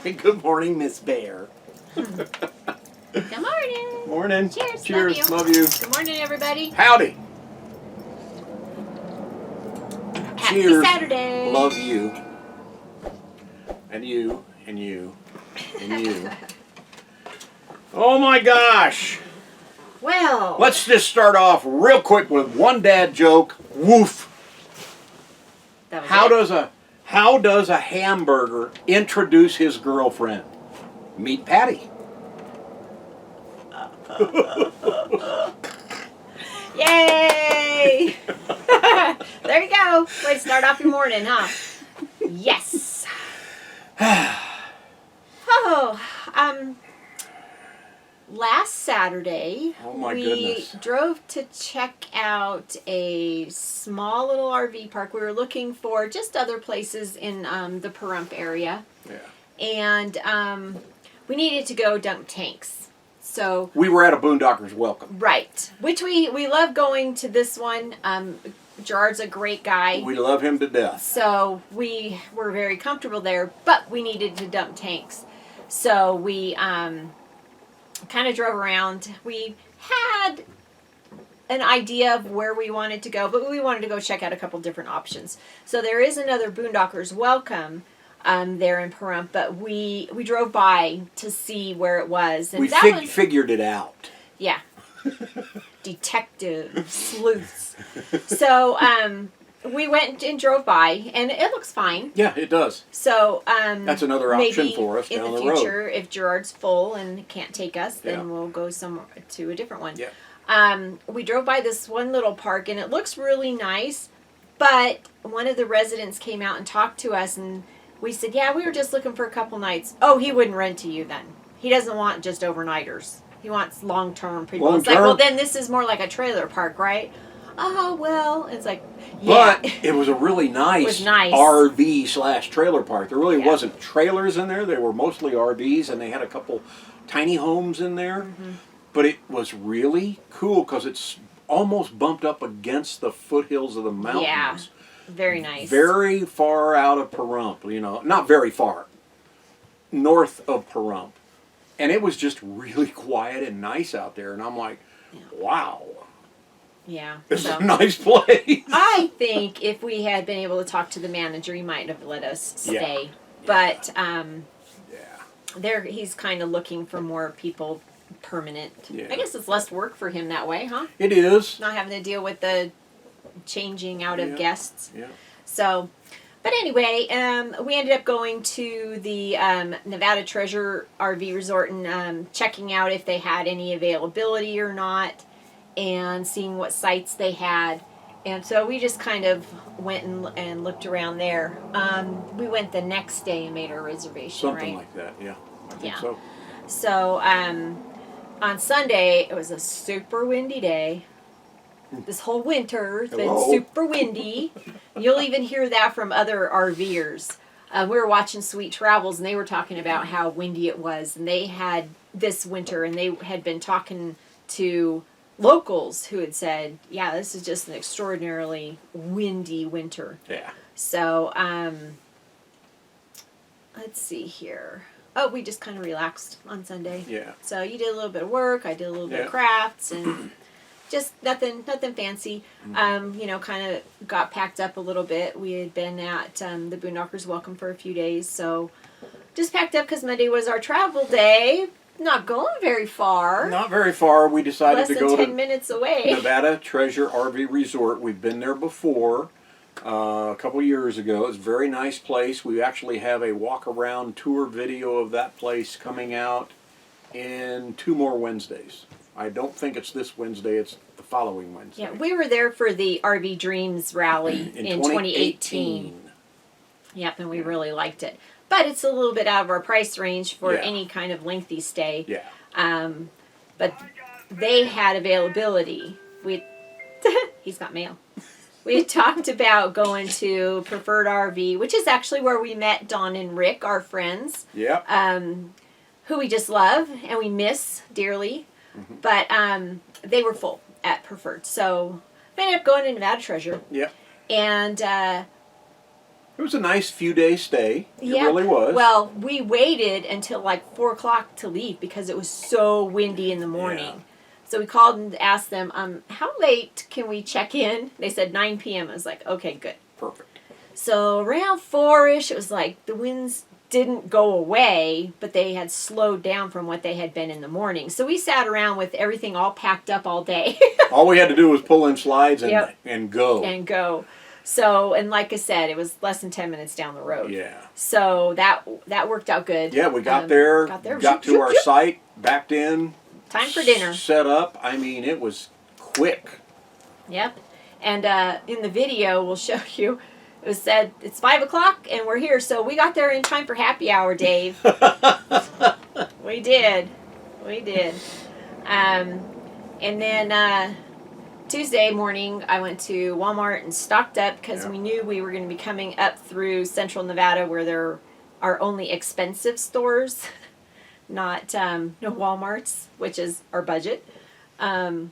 Good morning, Miss Bear. Good morning. Morning. Cheers. Cheers. Love Love you. Good morning, everybody. Howdy. Happy Cheers. Saturday. Love you. And you. And you. And you. Oh my gosh. Well. Let's just start off real quick with one dad joke. Woof. That was How does a hamburger introduce his girlfriend? Meet Patty. Yay! There you go. Way to start off your morning, huh? Yes. Last Saturday, Oh my we goodness. drove to check out a small little RV park. We were looking for just other places in the Pahrump area. Yeah. And we needed to go dump tanks. So We were at a Boondockers welcome. right, which we love going to this one. Gerard's a great guy. We love him to death. So we were very comfortable there, but we needed to dump tanks. So we kind of drove around. We had an idea of where we wanted to go, but we wanted to go check out a couple different options. So there is another Boondockers welcome there in Pahrump, but we drove by to see where it was. And We that figured it out. yeah. Detective sleuths. So we went and drove by, and it looks fine. Yeah, it does. So That's another option maybe for us in down the the road. future, if Gerard's full and can't take us, then Yeah. we'll go somewhere to a different one. Yeah. We drove by this one little park, and it looks really nice. But one of the residents came out and talked to us, and we said, "Yeah, we were just looking for a couple nights." Oh, he wouldn't rent to you then. He doesn't want just overnighters. He wants long-term people. It's like, well, then this is more like a trailer park, right? Oh, well, it's like, yeah. But it was a really nice, nice. RV/trailer park. There really Yeah. wasn't trailers in there. They were mostly RVs, and they had a couple tiny homes in there. Mm-hmm. But it was really cool because it's almost bumped up against the foothills of the mountains. Yeah, very nice. Very far out of Pahrump, not very far. North of Pahrump. And it was just really quiet and nice out there. And I'm like, wow, Yeah. this is So a nice place. I think if we had been able to talk to the manager, he might have let us stay. But Yeah. he's kind of looking for more people permanent. Yeah. I guess it's less work for him that way, huh? It is. Not having to deal with the changing out of Yeah. guests. Yeah. So, but anyway, we ended up going to the Nevada Treasure RV Resort and checking out if they had any availability or not, and seeing what sites they had. And so we just kind of went and looked around there. We went the next day and made our reservation, Something right? like that, yeah. I think Yeah. so. So on Sunday, it was a super windy day. This whole winter, it's been Hello? super windy. You'll even hear that from other RVers. We were watching Sweet Travels, and they were talking about how windy it was. And they had this winter, and they had been talking to locals who had said, yeah, this is just an extraordinarily windy winter. Yeah. So, let's see here. Oh, we just kind of relaxed on Sunday. Yeah. So you did a little bit of work, I did a little bit of Yeah. crafts, and just nothing fancy. Kind of got packed up a little bit. We had been at the Boondockers Welcome for a few days, so just packed up because Monday was our travel day. Not going very far. Not very far. We decided Less to than go 10 to minutes away. Nevada Treasure RV Resort. We've been there before a couple years ago. It's a very nice place. We actually have a walk-around tour video of that place coming out in 2 more Wednesdays. I don't think it's this Wednesday. It's the following Wednesday. Yeah, we were there for the RV Dreams rally in 2018. Yep, and we really liked it. But it's a little bit out of our price range for Yeah. any kind of lengthy stay. Yeah. But they had availability. He's got mail. We had talked about going to Preferred RV, which is actually where we met Dawn and Rick, our friends. Yep. Who we just love and we miss dearly. Mm-hmm. But they were full at Preferred. So we ended up going to Nevada Treasure. Yep. And It was a nice few day stay. It Yeah. really was. Well, we waited until like 4 o'clock to leave because it was so windy in the morning. Yeah. So we called and asked them, how late can we check in? They said 9 p.m. I was like, okay, good. Perfect. So around 4-ish, it was like the winds didn't go away, but they had slowed down from what they had been in the morning. So we sat around with everything all packed up all day. All we had to do was pull in slides and, Yep. and go. And go. So, and like I said, it was less than 10 minutes down the road. Yeah. So that worked out good. Yeah, we got there, got to our site, backed in. Time for dinner. Set up. I mean, it was quick. Yep. And in the video, we'll show you, it was said, it's 5 o'clock and we're here. So we got there in time for happy hour, Dave. We did. We did. And then Tuesday morning, I went to Walmart and stocked up because we knew we were going to be coming up through central Nevada where there are only expensive stores, not no Walmarts, which is our budget. So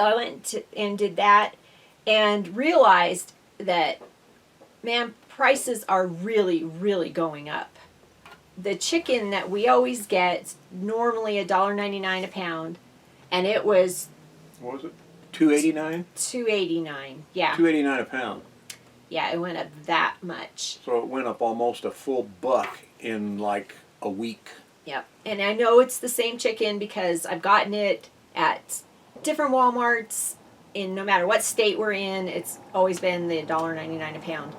I went and did that and realized that, man, prices are really, really going up. The chicken that we always get is normally $1.99 a pound, and it was What was it? $2.89? $2.89. Yeah. $2.89 a pound. Yeah, it went up that much. So it went up almost a full buck in like a week. Yep. And I know it's the same chicken because I've gotten it at different Walmarts in no matter what state we're in. It's always been the $1.99 a pound.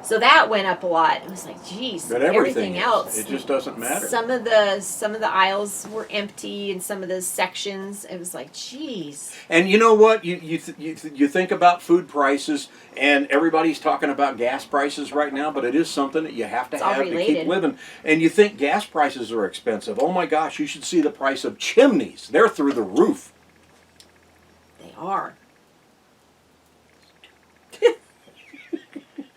So that went up a lot. It was like, geez, But everything is. else. It just doesn't matter. Some of the aisles were empty, and some of the sections, it was like, geez. And you know what? You think about food prices, and everybody's talking about gas prices right now, but it is something that you have to have to keep living. And you think gas prices are expensive. Oh my gosh, you should see the price of chimneys. They're through the roof. They are.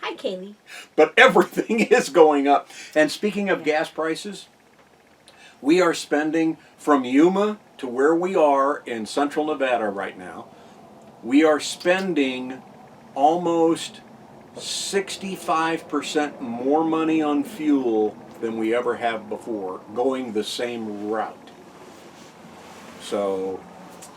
Hi, Kaylee. But everything is going up. And speaking of gas prices, we are spending from Yuma to where we are in central Nevada right now, we are spending almost 65% more money on fuel than we ever have before, going the same route. So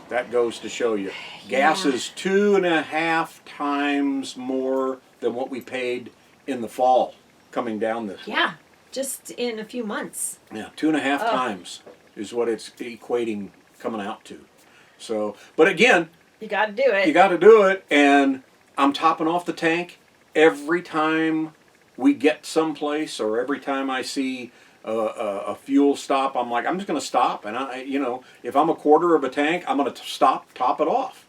that goes to show you. Gas is 2.5 times more than what we paid in the fall coming down this way. Yeah, just in a few months. Yeah, 2.5 times is what it's equating, coming out to. So, but again, you got to do it. You got to do it, and I'm topping off the tank every time we get someplace, or every time I see a fuel stop. I'm like, I'm just going to stop, and if I'm a quarter of a tank, I'm going to stop, top it off,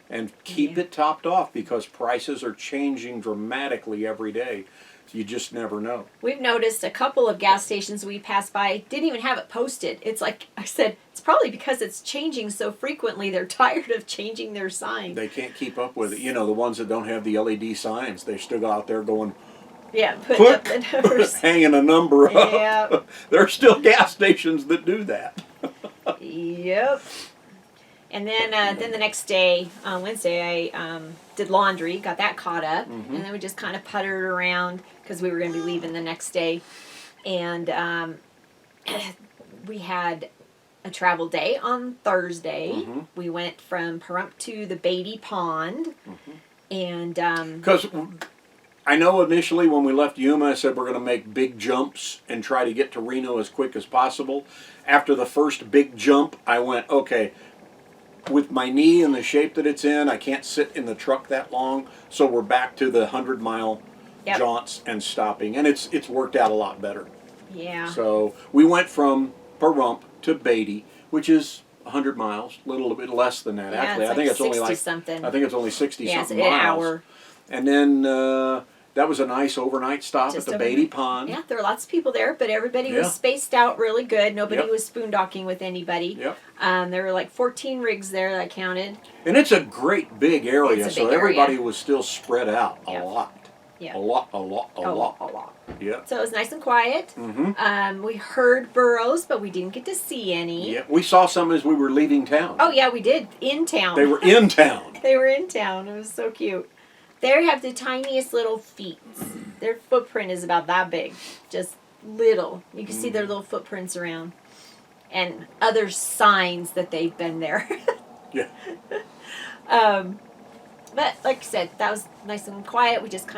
and keep it topped off because prices are changing dramatically every day. You just never know. We've noticed a couple of gas stations we passed by didn't even have it posted. It's like I said, it's probably because it's changing so frequently. They're tired of changing their sign. They can't keep up with it. You know, the ones that don't have the LED signs, they're still out there going, putting up the numbers. hanging a number up. Yeah. There are still gas stations that do that. Yep. And then the next day, on Wednesday, I did laundry, got that caught up, and then we just kind of puttered around because we were going to be leaving the next day. And we had a travel day on Thursday. We went from Pahrump to the Beatty Pond. And because I know initially when we left Yuma, I said we're going to make big jumps and try to get to Reno as quick as possible. After the first big jump, I went, okay, with my knee in the shape that it's in, I can't sit in the truck that long, so we're back to the 100-mile jaunts and stopping, and it's worked out a lot better. Yeah. So we went from Pahrump to Beatty, which is 100 miles, a little bit less than that. Actually, it's I think it's only 60 something. I think it's only 60 Yeah, something it's an miles. hour. And then that was a nice overnight stop Just at the overnight. Beatty Pond. Yeah, there were lots of people there, but everybody was spaced out really good. Nobody was spoondocking with anybody. Yep. There were like 14 rigs there that I counted. And it's a great big area, It's a so big everybody area. was still spread out a lot. Yeah. A lot. Yeah. So it was nice and quiet. We heard burros, but we didn't get to see any. Yeah. We saw some as we were leaving town. Oh, yeah, we did. In town. They were in town. They were in town. It was so cute. They have the tiniest little feet. Their footprint is about that big, just little. You can see their little footprints around, and other signs that they've been there. Yeah. But like I said, that was nice and quiet. We just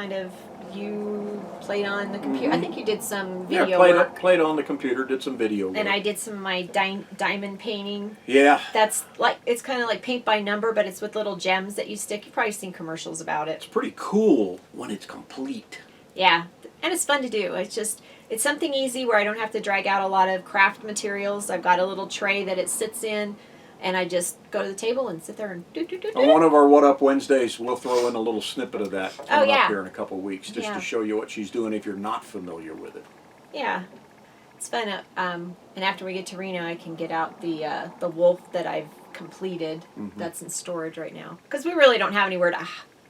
you played on the computer. I think you did some video work. Played on the computer, did some video work. And I did some of my diamond painting. Yeah. That's like, it's kind of like paint by number, but it's with little gems that you stick. You've probably seen commercials about it. It's pretty cool when it's complete. Yeah, and it's fun to do. It's something easy where I don't have to drag out a lot of craft materials. I've got a little tray that it sits in, and I just go to the table and sit there and do. On one of our What Up Wednesdays, we'll throw in a little snippet of that coming yeah. up here in a couple of weeks, just to show you what she's doing if you're not familiar with it. Yeah, it's fun. And after we get to Reno, I can get out the wolf that I've completed. That's in storage right now, because we really don't have anywhere to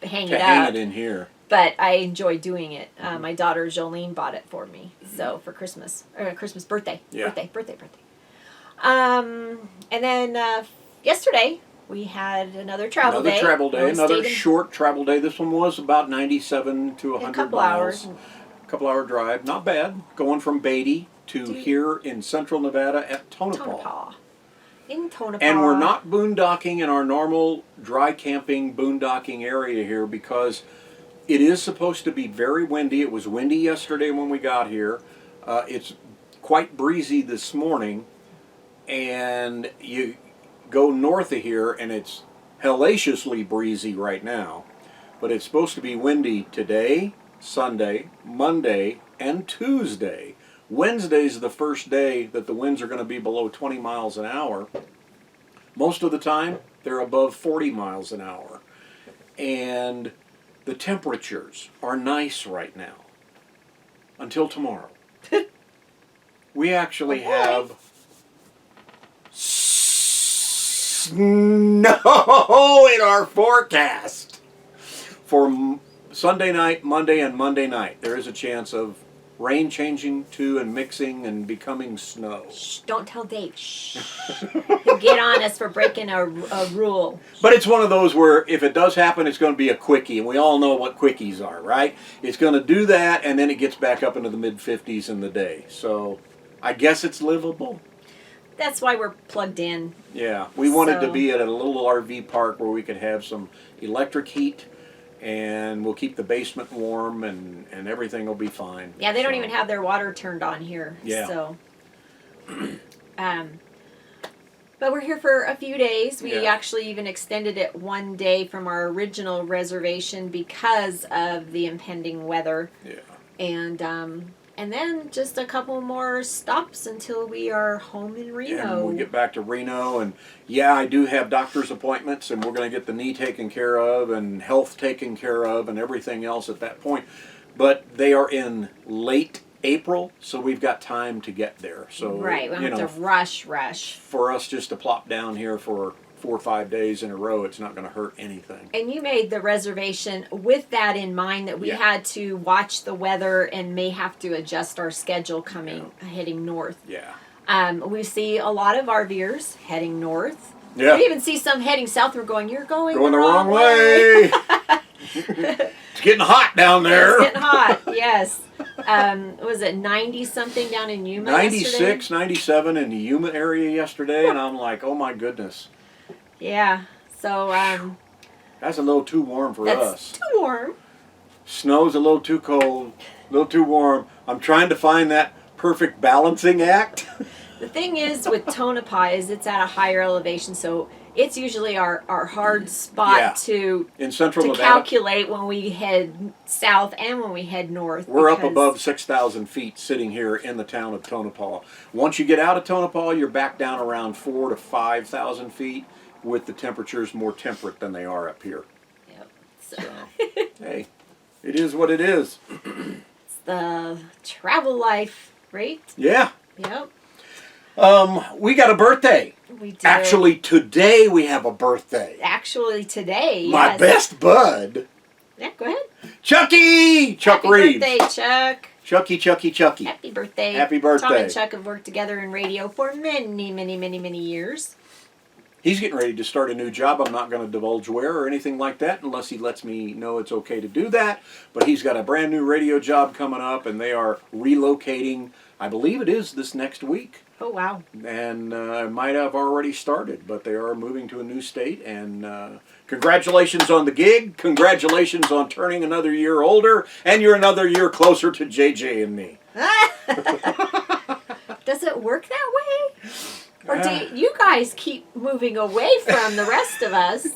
hang it up. Hang it in here. But I enjoy doing it. My daughter Jolene bought it for me, so for Christmas birthday. Yeah. Birthday. And then yesterday we had another travel day. Another short travel day. This one was about 97 to 100 a couple miles. hours. A couple hour drive. Not bad. Going from Beatty to here in central Nevada at Tonopah. In Tonopah. And we're not boondocking in our normal dry camping boondocking area here because it is supposed to be very windy. It was windy yesterday when we got here. It's quite breezy this morning. And you go north of here and it's hellaciously breezy right now. But it's supposed to be windy today, Sunday, Monday, and Tuesday. Wednesday's the first day that the winds are going to be below 20 miles an hour. Most of the time, they're above 40 miles an hour. And the temperatures are nice right now. Until tomorrow. We actually have snow in our forecast for Sunday night, Monday, and Monday night. There is a chance of rain changing to and mixing and becoming snow. Shh, don't tell Dave. Shh. He'll get on us for breaking a rule. But it's one of those where if it does happen, it's going to be a quickie, and we all know what quickies are, right? It's going to do that, and then it gets back up into the mid-50s in the day. So I guess it's livable. That's why we're plugged in. Yeah, we wanted to be at a little RV park where we could have some electric heat, and we'll keep the basement warm, and everything will be fine. Yeah, they don't even have their water turned on here. Yeah. So, but we're here for a few days. We actually even extended it one day from our original reservation because of the impending weather. Yeah. And then just a couple more stops until we are home in Reno. And we get back to Reno, and I do have doctor's appointments, and we're going to get the knee taken care of and health taken care of and everything else at that point. But they are in late April, so we've got time to get there. So right, we don't have to rush. For us just to plop down here for 4 or 5 days in a row, it's not going to hurt anything. And you made the reservation with that in mind, that we had to watch the weather and may have to adjust our schedule heading north. Yeah. We see a lot of RVers heading north. Yeah. We even see some heading south. We're going, you're going the wrong way. It's getting hot down there. It's getting hot, yes. Was it 90-something down in Yuma 96, yesterday? 97 in the Yuma area yesterday, and I'm like, oh my goodness. Yeah, so that's a little too warm for us. That's too warm. Snow's a little too cold, a little too warm. I'm trying to find that perfect balancing act. The thing is with Tonopah is it's at a higher elevation, so it's usually our hard spot to in central Nevada, calculate when we head south and when we head north. We're up above 6,000 feet sitting here in the town of Tonopah. Once you get out of Tonopah, you're back down around 4,000 to 5,000 feet, with the temperatures more temperate than they are up here. Yep. So, hey, it is what it is. It's the travel life, right? Yeah. Yep. We got a birthday. We do. Actually, today we have a birthday. Actually, today, My best bud. Yeah, go ahead. Chucky! Chuck Reeves. Happy birthday, Chuck. Chucky. Happy birthday. Happy birthday. Tom and Chuck have worked together in radio for many, many, many, many years. He's getting ready to start a new job. I'm not going to divulge where or anything like that unless he lets me know it's okay to do that. But he's got a brand new radio job coming up, and they are relocating. I believe it is this next week. Oh, wow. And might have already started, but they are moving to a new state. And congratulations on the gig. Congratulations on turning another year older. And you're another year closer to JJ and me. Does it work that way? Or do you guys keep moving away from the rest of us?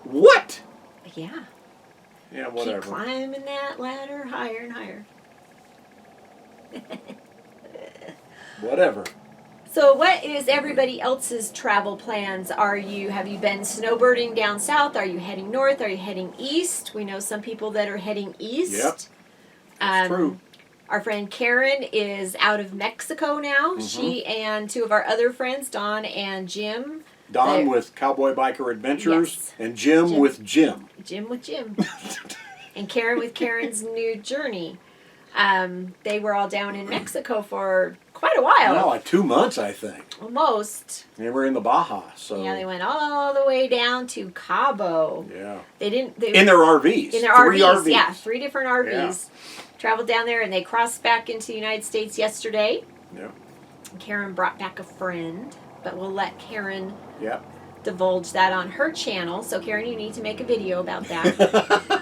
What? Yeah. Yeah, whatever. Keep climbing that ladder higher and higher. Whatever. So what is everybody else's travel plans? Have you been snowbirding down south? Are you heading north? Are you heading east? We know some people that are heading east. Yep. That's true. Our friend Karen is out of Mexico now. Mm-hmm. She and two of our other friends, Dawn and Jim. Don with Cowboy Biker Adventures, Yes. and Jim with Jim. Jim with Jim. And Karen with Karen's New Journey. They were all down in Mexico for quite a while. No, like 2 months, I think. Almost. They were in the Baja, so. Yeah, they went all the way down to Cabo. Yeah. They in their RVs. In their Three RVs. Yeah, 3 different RVs. Yeah. Traveled down there, and they crossed back into the United States yesterday. Yep. Karen brought back a friend, but we'll let Karen Yep. divulge that on her channel. So, Karen, you need to make a video about that.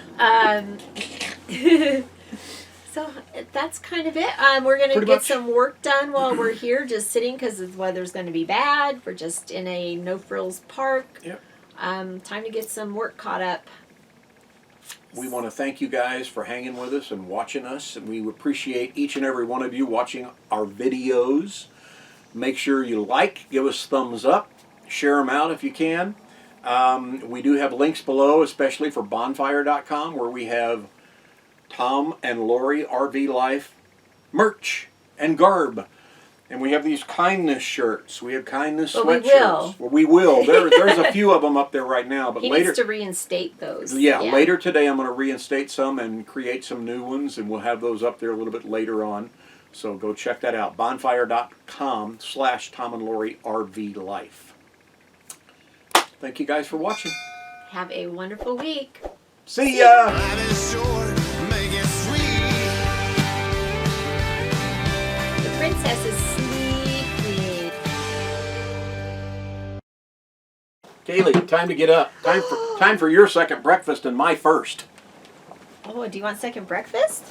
So that's kind of it. We're going to Pretty get much. some work done while we're here, just sitting because the weather's going to be bad. We're just in a no-frills park. Yep. Time to get some work caught up. We want to thank you guys for hanging with us and watching us, and we appreciate each and every one of you watching our videos. Make sure you like, give us thumbs up, share them out if you can. We do have links below, especially for bonfire.com, where we have Tom and Lori RV Life merch and garb. And we have these kindness shirts. We have kindness But we sweatshirts. will. We will. There's a few of them up there right now. But He later, needs to reinstate those. Yeah, later today I'm going to reinstate some and create some new ones. And we'll have those up there a little bit later on. So go check that out. Bonfire.com/Tom and Lori RV Life. Thank you guys for watching. Have a wonderful week. See ya! Life is short, make it sweet. The princess is sleeping. Kaylee, time to get up. Time for your second breakfast and my first. Oh, do you want second breakfast?